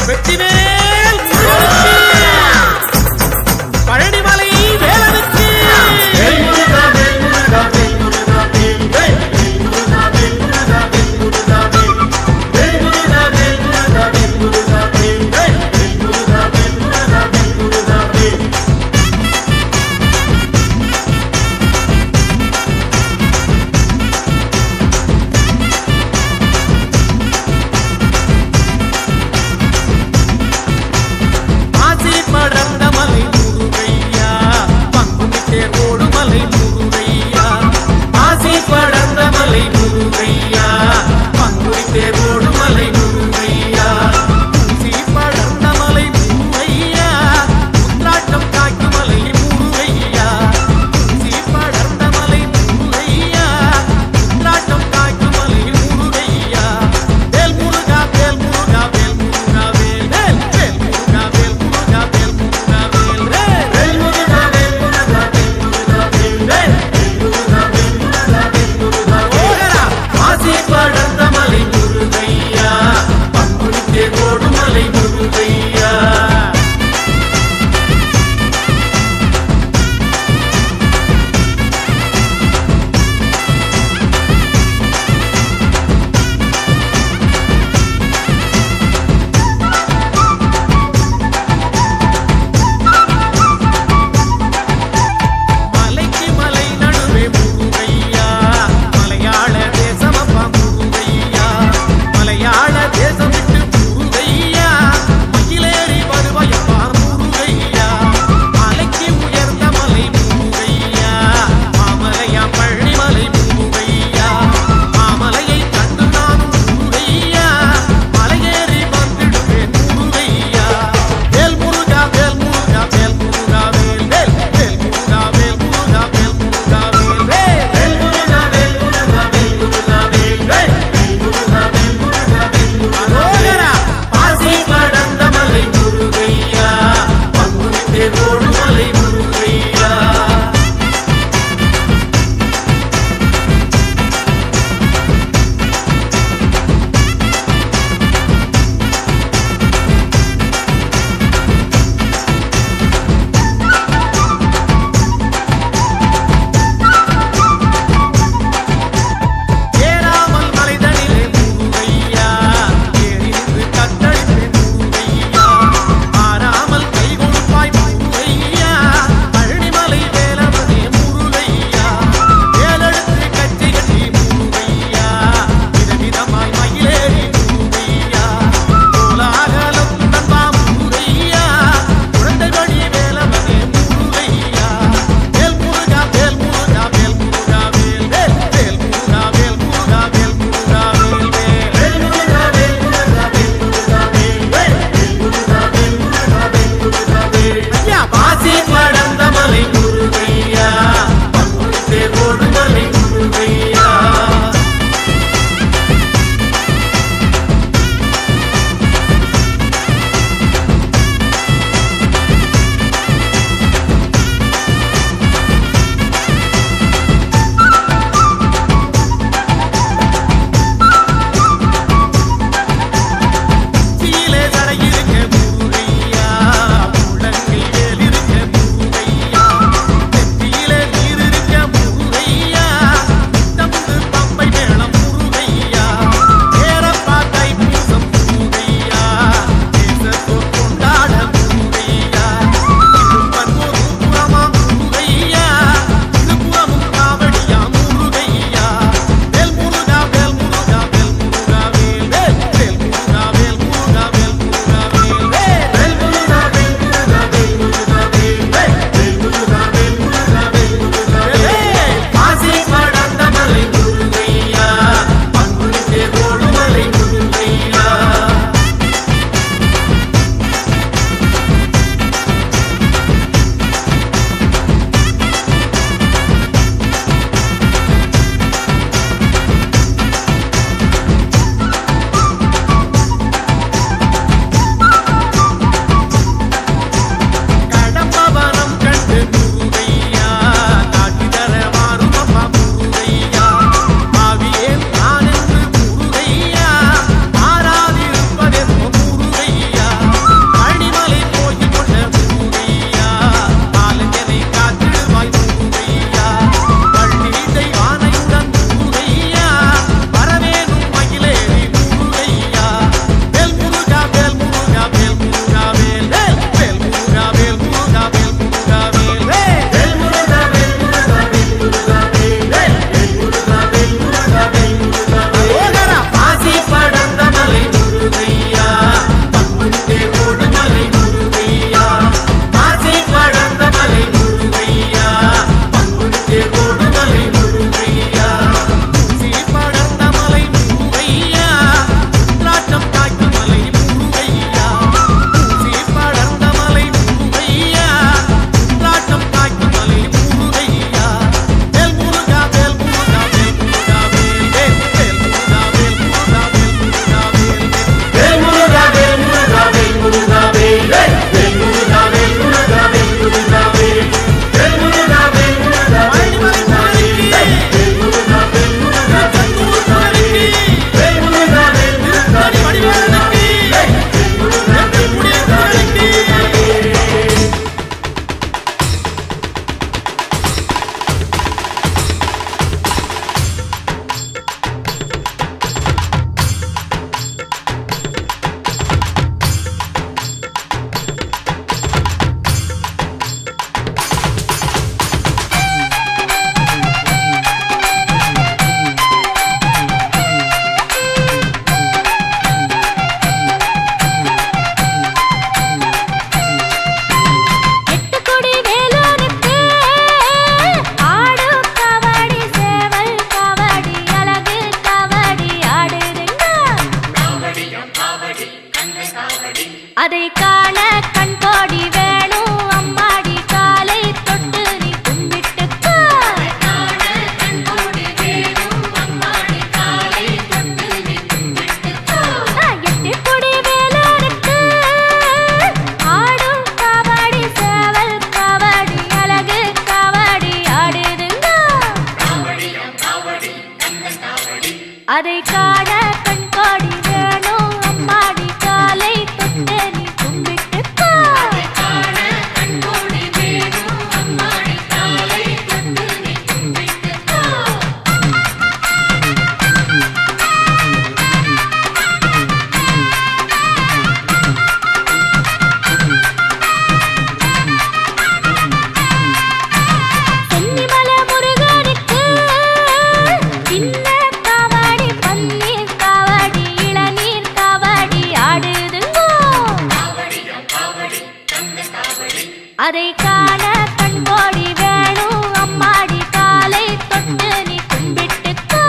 வெற்றிவேல் பழனிமலை வேலனுக்கு அதை காண கண்கோடி வேணும் அம்மாடி காலை தொட்டு நீ கும்பிட்டுக்கோ. எட்டு கொடி வேலனுக்கு ஆடும் காவடி சேவல் காவடி அழகு காவடி ஆடுதுங்க. அதை காண கண்கோடி வேணும் அம்மாடி காலை தொட்டு நீ கும்பிட்டுக்கோ. சென்னிமலை முருகனுக்கு சின்ன காவடி பன்னீர் காவடி இளநீர் காவடி ஆடுதுங்கோ. அதை காண கண்கோடி வேணும் அம்மாடி காலை தொட்டு நீ கும்பிட்டுக்கோ.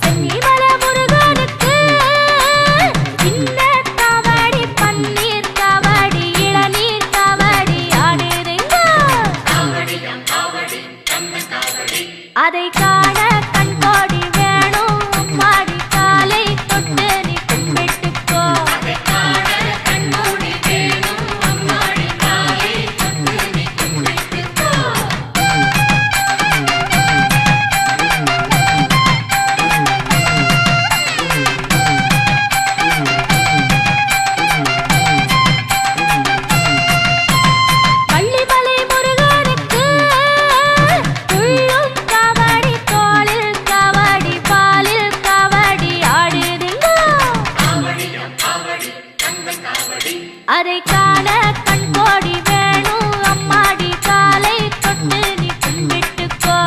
சென்னிமலை முருகனுக்கு சின்ன காவடி பன்னீர் காவடி இளநீர் காவடி ஆடுதுங்கோ. அதை காண கண்கோடி வேணும் அம்மாடி காலை தொட்டு நீ கும்பிட்டுக்கோ. வள்ளிமலை முருகனுக்கு துள்ளும் காவடி தோளில் காவடி பாலில் காவடி ஆடுதுங்கோ. அதை காண கண்கோடி வேணும் அம்மாடி காலை தொட்டு நீ கும்பிட்டுக்கோ.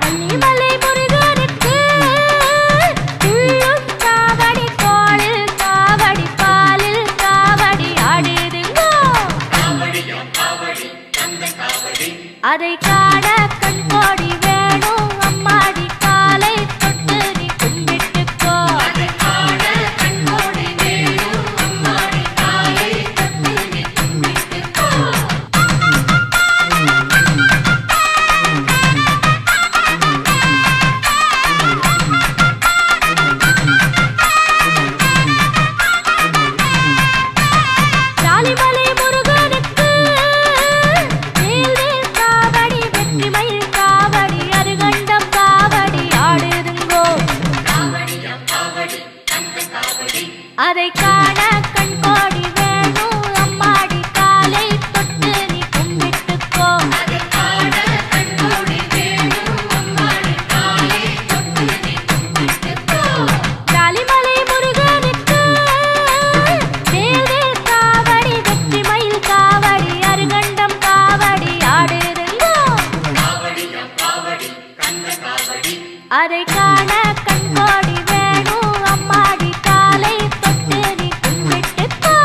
வள்ளிமலை முருகனுக்கு துள்ளும் காவடி தோளில் காவடி பாலில் காவடி ஆடுதுங்கோ. அதை காண கண்கோடி வேணும் அம்மாடி காலை தொட்டு நீ கும்பிட்டுக்கோ. ஜாலிமலை முருகனுக்கு வேல்வேல் காவடி வெற்றிமயில் காவடி அருகண்டம் காவடி ஆடுதுங்கோ. அதை காண கண்கோடி வேணும் அம்மாடி காலை தொட்டு நீ கும்பிட்டுக்கோ. ஜாலிமலை முருகனுக்கு வேல்வேல் காவடி வெற்றிமயில் காவடி அருகண்டம் காவடி ஆடுதுங்கோ. அதை காண கண்கோடி வேணும் அம்மாடி காலை தொட்டு நீ கும்பிட்டுக்கோ.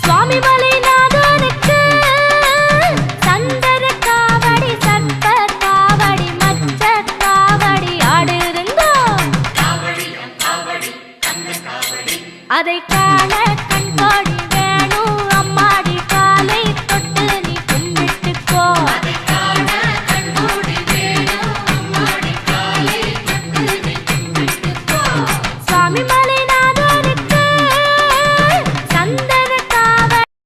சுவாமிமலை நாதனுக்கு சந்தர காவடி சர்ப்ப காவடி மச்ச காவடி ஆடுதுங்கோ. அதை காண